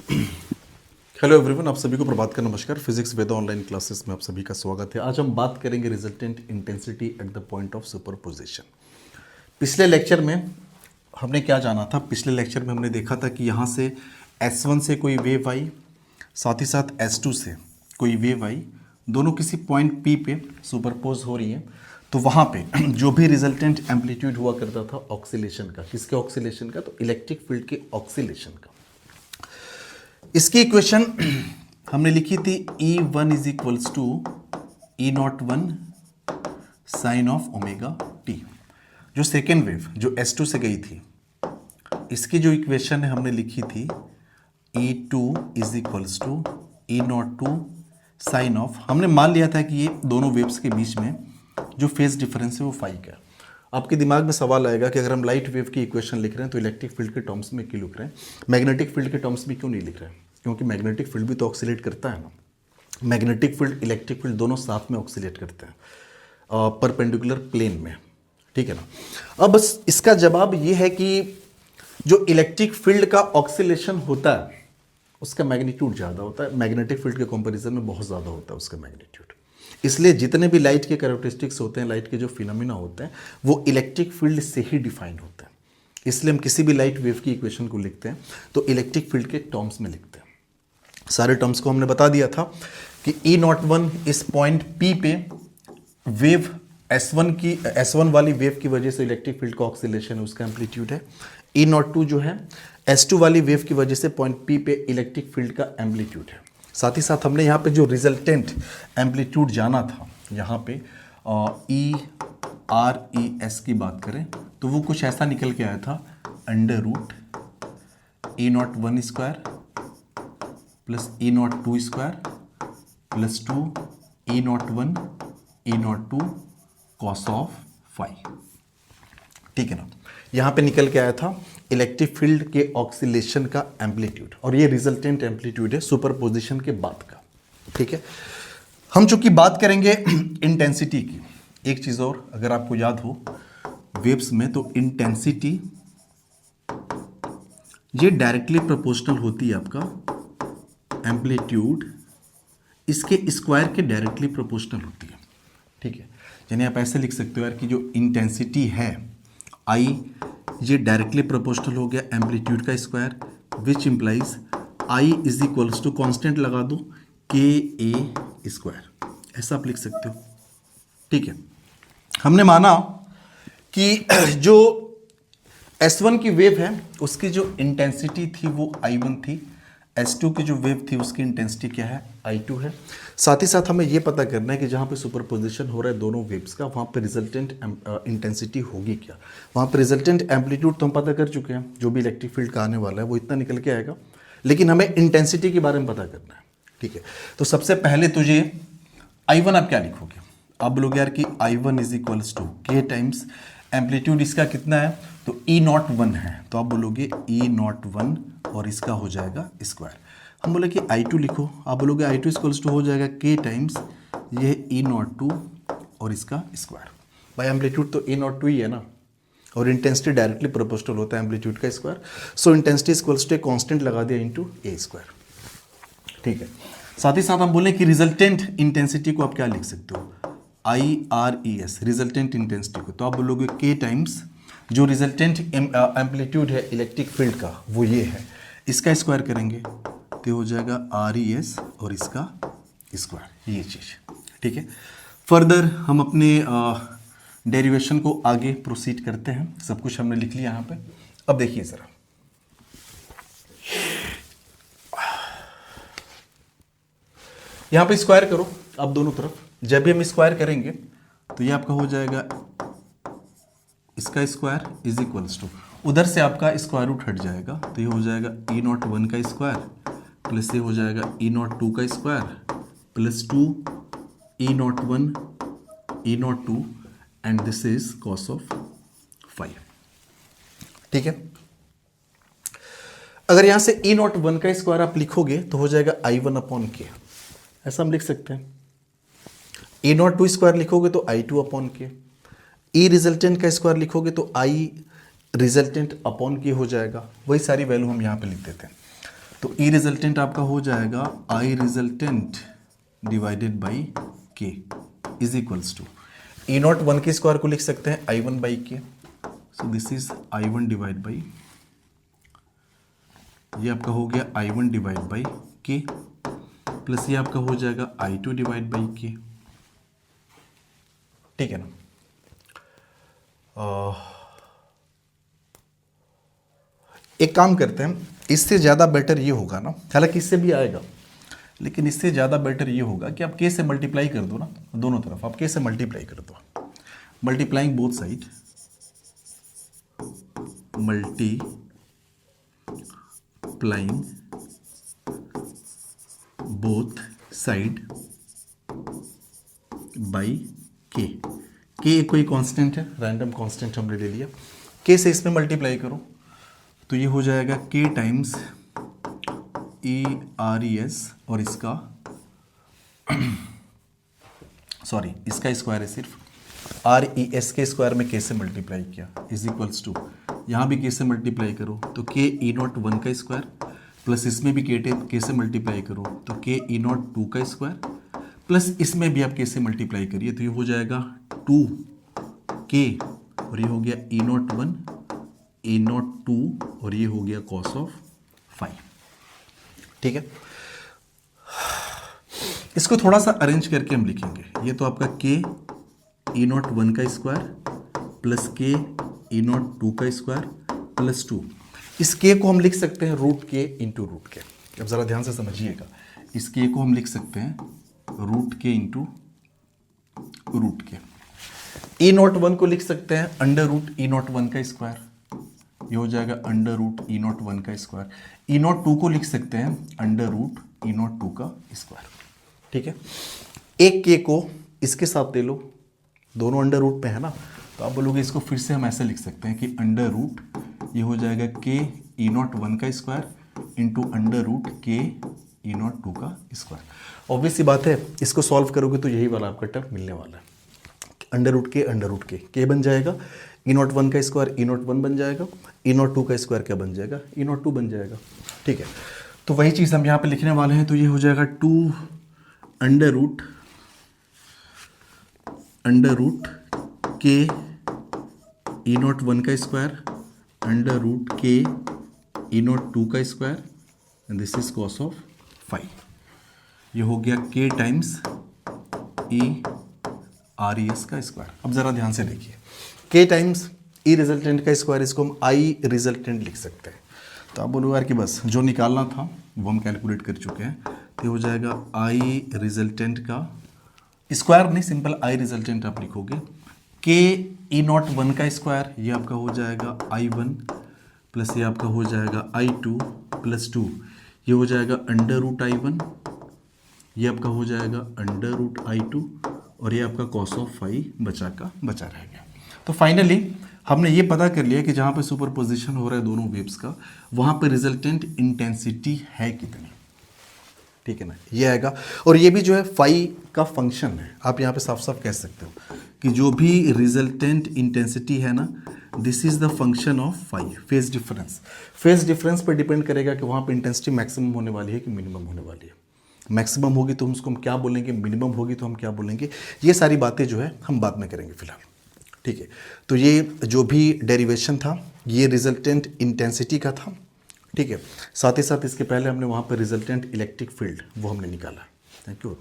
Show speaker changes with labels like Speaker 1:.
Speaker 1: Hello everyone, आप सभी को प्रभात का नमस्कार। फिजिक्स वेदा ऑनलाइन क्लासेस में आप सभी का स्वागत है। आज हम बात करेंगे resultant intensity at the point of superposition. पिछले लेक्चर में हमने क्या जाना था? पिछले लेक्चर में हमने देखा था कि यहाँ से S1 से कोई वेव आई, साथ ही साथ S2 से कोई वेव आई, दोनों किसी पॉइंट P पे सुपरपोज हो रही है। तो वहाँ पे जो भी रिजल्टेंट एम्पलीट्यूड हुआ करता था ऑक्सीलेशन का, किसके ऑक्सीलेशन का? तो इलेक्ट्रिक फील्ड के ऑक्सीलेशन का। इसकी इक्वेशन हमने लिखी थी E1 is equals to E01 sine of omega t. जो सेकेंड वेव जो S2 से गई थी, इसकी जो इक्वेशन है हमने लिखी थी E2 is equals to E02 sine of, हमने मान लिया था कि ये दोनों वेव्स के बीच में जो फेज डिफरेंस है वो फाई का है। आपके दिमाग में सवाल आएगा कि अगर हम लाइट वेव की इक्वेशन लिख रहे हैं तो इलेक्ट्रिक फील्ड के टर्म्स में क्यों लिख रहे हैं, मैग्नेटिक फील्ड के टर्म्स में क्यों नहीं लिख रहे हैं? क्योंकि मैग्नेटिक फील्ड भी तो ऑक्सीलेट करता है ना। मैग्नेटिक फील्ड इलेक्ट्रिक फील्ड दोनों साथ में ऑक्सीलेट करते हैं परपेंडिकुलर प्लेन में, ठीक है ना। अब बस इसका जवाब ये है कि जो इलेक्ट्रिक फील्ड का ऑक्सीलेशन होता है उसका मैग्नीट्यूड ज़्यादा होता है, मैग्नेटिक फील्ड के कंपैरिजन में बहुत ज़्यादा होता है उसका मैग्नीट्यूड। इसलिए जितने भी लाइट के कैरेक्टरिस्टिक्स होते हैं, लाइट के जो फिनोमिना होते हैं, वो इलेक्ट्रिक फील्ड से ही डिफाइन होते हैं। इसलिए हम किसी भी लाइट वेव की इक्वेशन को लिखते हैं तो इलेक्ट्रिक फील्ड के टर्म्स में लिखते हैं। सारे टर्म्स को हमने बता दिया था कि E01 इस पॉइंट P पे वेव S1 वाली वेव की वजह से इलेक्ट्रिक फील्ड का ऑक्सीलेशन है, उसका एम्पलीट्यूड है। E02 जो है S2 वाली वेव की वजह से पॉइंट P पे इलेक्ट्रिक फील्ड का एम्पलीट्यूड है। साथ ही साथ हमने यहाँ पे जो रिजल्टेंट एम्पलीट्यूड जाना था, यहाँ पे ERES की बात करें तो वो कुछ ऐसा निकल के आया था, under root E01 square plus E02 square plus 2 E01 E02 cos of phi, ठीक है ना। यहाँ पे निकल के आया था इलेक्ट्रिक फील्ड के ऑक्सीलेशन का एम्पलीट्यूड, और ये रिजल्टेंट एम्पलीट्यूड है सुपरपोजिशन के बाद का, ठीक है। हम चूंकि बात करेंगे इंटेंसिटी की, एक चीज़ और अगर आपको याद हो वेव्स में, तो इंटेंसिटी ये डायरेक्टली प्रोपोर्शनल होती है आपका एम्पलीट्यूड इसके स्क्वायर के डायरेक्टली प्रोपोर्शनल होती है, ठीक है। यानी आप ऐसे लिख सकते हो यार कि जो इंटेंसिटी है I, ये डायरेक्टली प्रोपोर्शनल हो गया एम्पलीट्यूड का square, which implies I is equals to constant लगा दो KA स्क्वायर, ऐसा आप लिख सकते हो, ठीक है। हमने माना कि जो S1 की वेव है उसकी जो इंटेंसिटी थी वो I1 थी, S2 की जो वेव थी उसकी इंटेंसिटी क्या है, I2 है। साथ ही साथ हमें ये पता करना है कि जहाँ पे सुपरपोजिशन हो रहा है दोनों वेव्स का, वहाँ पे रिजल्टेंट इंटेंसिटी होगी क्या। वहाँ पे रिजल्टेंट एम्पलीट्यूड तो हम पता कर चुके हैं, जो भी इलेक्ट्रिक फील्ड का आने वाला है वो इतना निकल के आएगा, लेकिन हमें इंटेंसिटी के बारे में पता करना है, ठीक है। तो सबसे पहले तो ये I1 आप क्या लिखोगे? आप बोलोगे यार कि I1 is equals to K times amplitude इसका कितना है, तो E01 है, तो आप बोलोगे E01 और इसका हो जाएगा स्क्वायर। हम बोले कि I2 लिखो, आप बोलोगे I2 इक्वल्स टू हो जाएगा K टाइम्स ये E02 और इसका स्क्वायर। भाई एम्पलीट्यूड तो E02 ही है ना, और इंटेंसिटी डायरेक्टली प्रोपोर्शनल होता है एम्पलीट्यूड का square. So intensity equals to constant लगा दिया इंटू A स्क्वायर, ठीक है। साथ ही साथ हम बोले कि रिजल्टेंट इंटेंसिटी को आप क्या लिख सकते हो, IRES रिजल्टेंट इंटेंसिटी को, तो आप बोलोगे K टाइम्स जो रिजल्टेंट एम्पलीट्यूड है इलेक्ट्रिक फील्ड का वो ये है, इसका स्क्वायर करेंगे तो हो जाएगा RES और इसका स्क्वायर, ये चीज़, ठीक है। फर्दर हम अपने डेरिवेशन को आगे प्रोसीड करते हैं। सब कुछ हमने लिख लिया यहाँ पे। अब देखिए ज़रा, यहाँ पे स्क्वायर करो आप दोनों तरफ। जब भी हम स्क्वायर करेंगे तो ये आपका हो जाएगा इसका स्क्वायर इज इक्वल्स टू, उधर से आपका स्क्वायर रूट हट जाएगा तो ये हो जाएगा E01 का स्क्वायर प्लस ये हो जाएगा E02 का square plus 2 E01 E02 and this is cos of 5, ठीक है। अगर यहां से E01 का स्क्वायर आप लिखोगे तो हो जाएगा I1 अपॉन K, ऐसा हम लिख सकते हैं। E02 स्क्वायर लिखोगे तो I2 upon K, E resultant का स्क्वायर लिखोगे तो I रिजल्टेंट अपॉन K हो जाएगा। वही सारी वैल्यू हम यहाँ पे लिख देते हैं। तो ई रिजल्टेंट आपका हो जाएगा I resultant divided by K is equals to E naught one K square को लिख सकते हैं I one by K, so this is I one divide by, ये आपका हो गया I one divide by K, plus ये आपका हो जाएगा आई टू डिवाइड बाई के। ठीक है ना। एक काम करते हैं, इससे ज़्यादा बेटर ये होगा ना, हालांकि इससे भी आएगा, लेकिन इससे ज़्यादा बेटर ये होगा कि आप के से मल्टीप्लाई कर दो ना, दोनों तरफ आप के से मल्टीप्लाई कर दो, multiplying both side, multiplying both side by के कोई कांस्टेंट है, रैंडम कांस्टेंट हमने ले लिया, के से इसमें मल्टीप्लाई करो तो ये हो जाएगा के times E R E S, और इसका सॉरी इसका स्क्वायर है, सिर्फ आर ई एस के स्क्वायर में के से मल्टीप्लाई किया इज इक्वल्स टू, यहाँ भी के से मल्टीप्लाई करो तो के ई नॉट वन का स्क्वायर, प्लस इसमें भी के से मल्टीप्लाई करो तो के ई नॉट टू का स्क्वायर, प्लस इसमें भी आप के से मल्टीप्लाई करिए तो ये हो जाएगा टू के, और ये हो गया E naught one A naught two, और ये हो गया कॉस ऑफ 5। ठीक है, इसको थोड़ा सा अरेंज करके हम लिखेंगे, ये तो आपका के ई नॉट वन का स्क्वायर प्लस के ई नॉट टू का स्क्वायर प्लस 2, इस के को हम लिख सकते हैं रूट के इंटू रूट के। अब ज़रा ध्यान से समझिएगा, इस के को हम लिख सकते हैं रूट के इंटू रूट के। ई नॉट वन को लिख सकते हैं under root E naught one का स्क्वायर, ये हो जाएगा under root E naught one का स्क्वायर। ई नॉट टू को लिख सकते हैं under root E naught two का स्क्वायर। ठीक है, एक के को इसके साथ ले लो, दोनों अंडर रूट पे है ना, तो आप बोलोगे इसको फिर से हम ऐसे लिख सकते हैं कि अंडर रूट, ये हो जाएगा के ई नॉट वन का स्क्वायर इंटू अंडर रूट के ई नॉट टू का स्क्वायर। ऑब्वियस सी बात है, इसको सॉल्व करोगे तो यही वाला आपका टर्म मिलने वाला है, अंडर रूट के बन जाएगा, ई नॉट वन का स्क्वायर ई नॉट वन बन जाएगा, ई नॉट टू का स्क्वायर क्या बन जाएगा, ई नॉट टू बन जाएगा। ठीक है, तो वही चीज़ हम यहाँ पे लिखने वाले हैं, तो ये हो जाएगा टू अंडर रूट के ई नॉट वन का स्क्वायर अंडर रूट के ई नॉट टू का square, and this is cos of 5। ये हो गया के times E R E S का स्क्वायर। अब ज़रा ध्यान से देखिए, के टाइम्स ई रिजल्टेंट का स्क्वायर, इसको हम आई रिजल्टेंट लिख सकते हैं। तो आप बोलो यार कि बस जो निकालना था वो हम कैलकुलेट कर चुके हैं, तो हो जाएगा आई रिजल्टेंट का स्क्वायर, नहीं सिंपल आई रिजल्टेंट आप लिखोगे, के ई नॉट वन का स्क्वायर, ये आपका हो जाएगा आई वन, प्लस ये आपका हो जाएगा आई टू प्लस 2, ये हो जाएगा अंडर रूट आई वन, ये आपका हो जाएगा अंडर रूट आई टू, और ये आपका कॉस ऑफ 5 बचा का बचा रह गया। तो फाइनली हमने ये पता कर लिया कि जहाँ पे सुपरपोजिशन हो रहा है दोनों वेव्स का, वहाँ पे रिजल्टेंट इंटेंसिटी है कितनी। ठीक है ना, ये आएगा, और ये भी जो है फाई का फंक्शन है। आप यहाँ पे साफ साफ कह सकते हो कि जो भी रिजल्टेंट इंटेंसिटी है ना, this is the function of phi, phase difference. Phase difference पर डिपेंड करेगा कि वहाँ पे इंटेंसिटी मैक्सिमम होने वाली है कि मिनिमम होने वाली है। मैक्सिमम होगी तो हम उसको क्या बोलेंगे, मिनिमम होगी तो हम क्या बोलेंगे, ये सारी बातें जो है हम बाद में करेंगे फिलहाल। ठीक है, तो ये जो भी डेरिवेशन था ये रिजल्टेंट इंटेंसिटी का था। ठीक है, साथ ही साथ इसके पहले हमने वहाँ पर रिजल्टेंट इलेक्ट्रिक फील्ड वो हमने निकाला। Thank you.